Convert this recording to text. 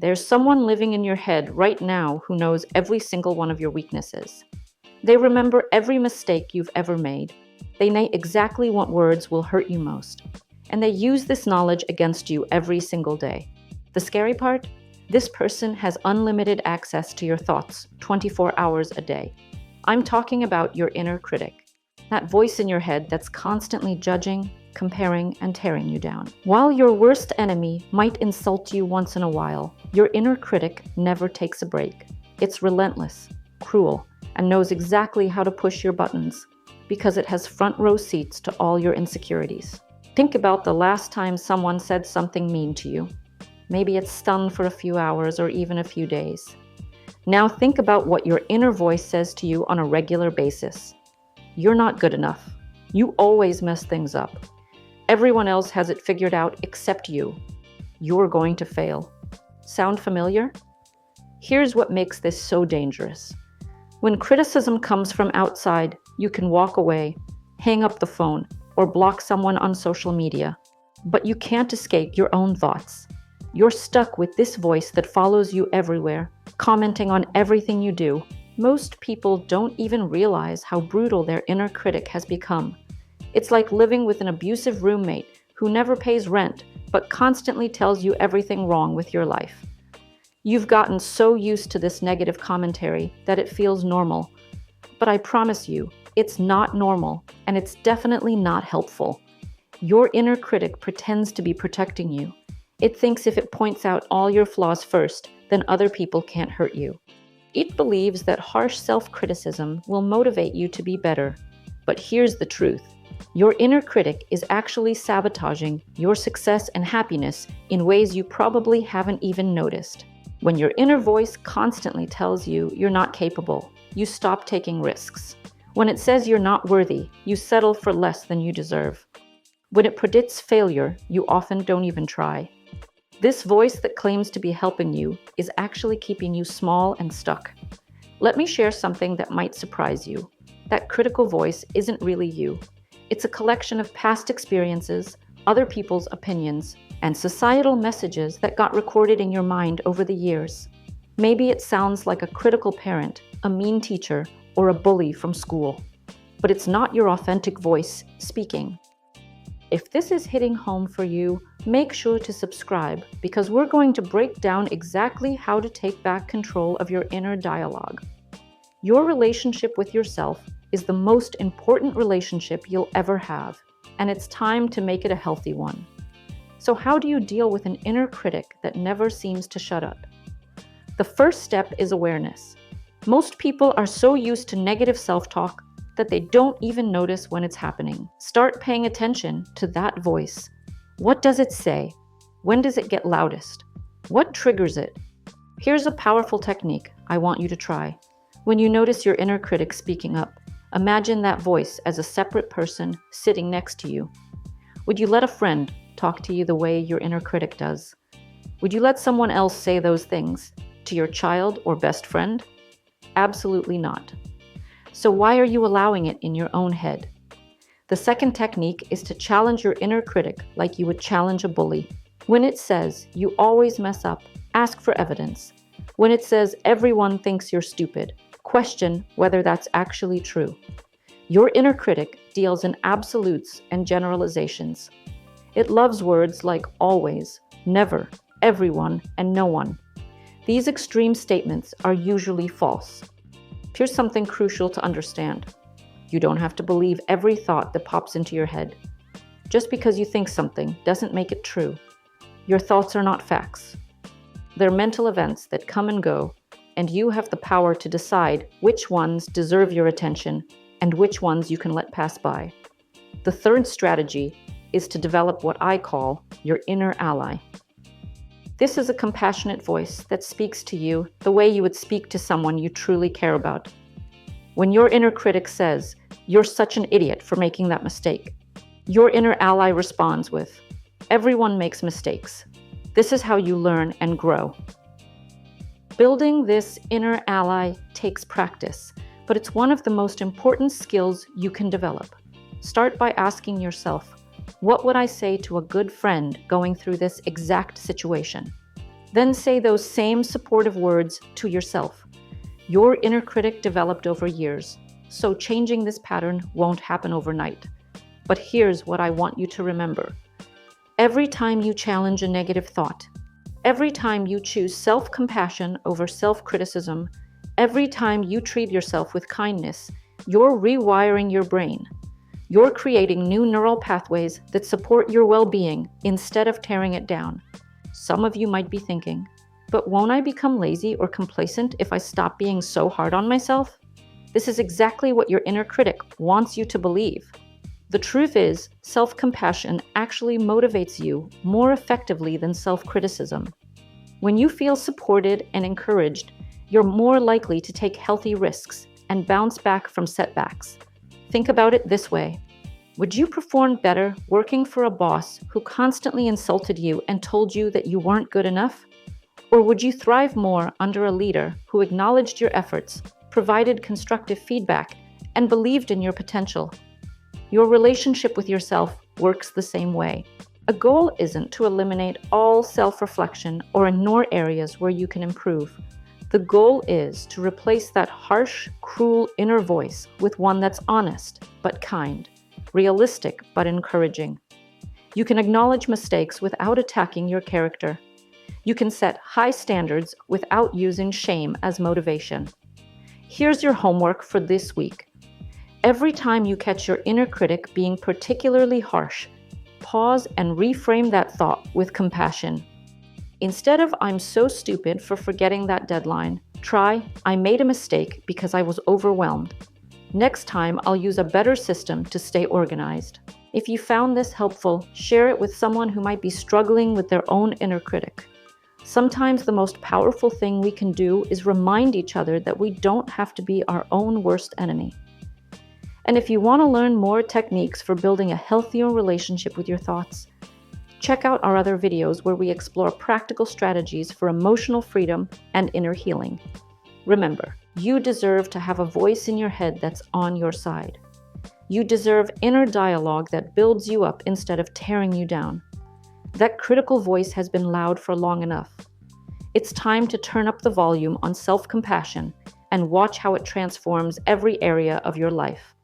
There's someone living in your head right now who knows every single one of your weaknesses. They remember every mistake you've ever made. They know exactly what words will hurt you most. And they use this knowledge against you every single day. The scary part? This person has unlimited access to your thoughts 24 hours a day. I'm talking about your inner critic. That voice in your head that's constantly judging, comparing, and tearing you down. While your worst enemy might insult you once in a while, your inner critic never takes a break. It's relentless, cruel, and knows exactly how to push your buttons because it has front row seats to all your insecurities. Think about the last time someone said something mean to you. Maybe it stung for a few hours or even a few days. Now think about what your inner voice says to you on a regular basis. You're not good enough. You always mess things up. Everyone else has it figured out except you. You're going to fail. Sound familiar? Here's what makes this so dangerous. When criticism comes from outside, you can walk away, hang up the phone, or block someone on social media. But you can't escape your own thoughts. You're stuck with this voice that follows you everywhere, commenting on everything you do. Most people don't even realize how brutal their inner critic has become. It's like living with an abusive roommate who never pays rent, but constantly tells you everything wrong with your life. You've gotten so used to this negative commentary that it feels normal. But I promise you, it's not normal, and it's definitely not helpful. Your inner critic pretends to be protecting you. It thinks if it points out all your flaws first, then other people can't hurt you. It believes that harsh self-criticism will motivate you to be better. But here's the truth. Your inner critic is actually sabotaging your success and happiness in ways you probably haven't even noticed. When your inner voice constantly tells you you're not capable, you stop taking risks. When it says you're not worthy, you settle for less than you deserve. When it predicts failure, you often don't even try. This voice that claims to be helping you is actually keeping you small and stuck. Let me share something that might surprise you. That critical voice isn't really you. It's a collection of past experiences, other people's opinions, and societal messages that got recorded in your mind over the years. Maybe it sounds like a critical parent, a mean teacher, or a bully from school. But it's not your authentic voice speaking. If this is hitting home for you, make sure to subscribe because we're going to break down exactly how to take back control of your inner dialogue. Your relationship with yourself is the most important relationship you'll ever have, and it's time to make it a healthy one. So how do you deal with an inner critic that never seems to shut up? The first step is awareness. Most people are so used to negative self-talk that they don't even notice when it's happening. Start paying attention to that voice. What does it say? When does it get loudest? What triggers it? Here's a powerful technique I want you to try. When you notice your inner critic speaking up, imagine that voice as a separate person sitting next to you. Would you let a friend talk to you the way your inner critic does? Would you let someone else say those things to your child or best friend? Absolutely not. So why are you allowing it in your own head? The second technique is to challenge your inner critic like you would challenge a bully. When it says you always mess up, ask for evidence. When it says everyone thinks you're stupid, question whether that's actually true. Your inner critic deals in absolutes and generalizations. It loves words like always, never, everyone, and no one. These extreme statements are usually false. Here's something crucial to understand. You don't have to believe every thought that pops into your head. Just because you think something doesn't make it true. Your thoughts are not facts. They're mental events that come and go, and you have the power to decide which ones deserve your attention and which ones you can let pass by. The third strategy is to develop what I call your inner ally. This is a compassionate voice that speaks to you the way you would speak to someone you truly care about. When your inner critic says, "You're such an idiot for making that mistake," your inner ally responds with, "Everyone makes mistakes. This is how you learn and grow." Building this inner ally takes practice, but it's one of the most important skills you can develop. Start by asking yourself, what would I say to a good friend going through this exact situation? Then say those same supportive words to yourself. Your inner critic developed over years, so changing this pattern won't happen overnight. But here's what I want you to remember. Every time you challenge a negative thought, every time you choose self-compassion over self-criticism, every time you treat yourself with kindness, you're rewiring your brain. You're creating new neural pathways that support your well-being instead of tearing it down. Some of you might be thinking, but won't I become lazy or complacent if I stop being so hard on myself? This is exactly what your inner critic wants you to believe. The truth is, self-compassion actually motivates you more effectively than self-criticism. When you feel supported and encouraged, you're more likely to take healthy risks and bounce back from setbacks. Think about it this way. Would you perform better working for a boss who constantly insulted you and told you that you weren't good enough? Or would you thrive more under a leader who acknowledged your efforts, provided constructive feedback, and believed in your potential? Your relationship with yourself works the same way. A goal isn't to eliminate all self-reflection or ignore areas where you can improve. The goal is to replace that harsh, cruel inner voice with one that's honest but kind, realistic but encouraging. You can acknowledge mistakes without attacking your character. You can set high standards without using shame as motivation. Here's your homework for this week. Every time you catch your inner critic being particularly harsh, pause and reframe that thought with compassion. Instead of "I'm so stupid for forgetting that deadline," try "I made a mistake because I was overwhelmed. Next time, I'll use a better system to stay organized." If you found this helpful, share it with someone who might be struggling with their own inner critic. Sometimes the most powerful thing we can do is remind each other that we don't have to be our own worst enemy. And if you want to learn more techniques for building a healthier relationship with your thoughts, check out our other videos where we explore practical strategies for emotional freedom and inner healing. Remember, you deserve to have a voice in your head that's on your side. You deserve inner dialogue that builds you up instead of tearing you down. That critical voice has been loud for long enough. It's time to turn up the volume on self-compassion and watch how it transforms every area of your life.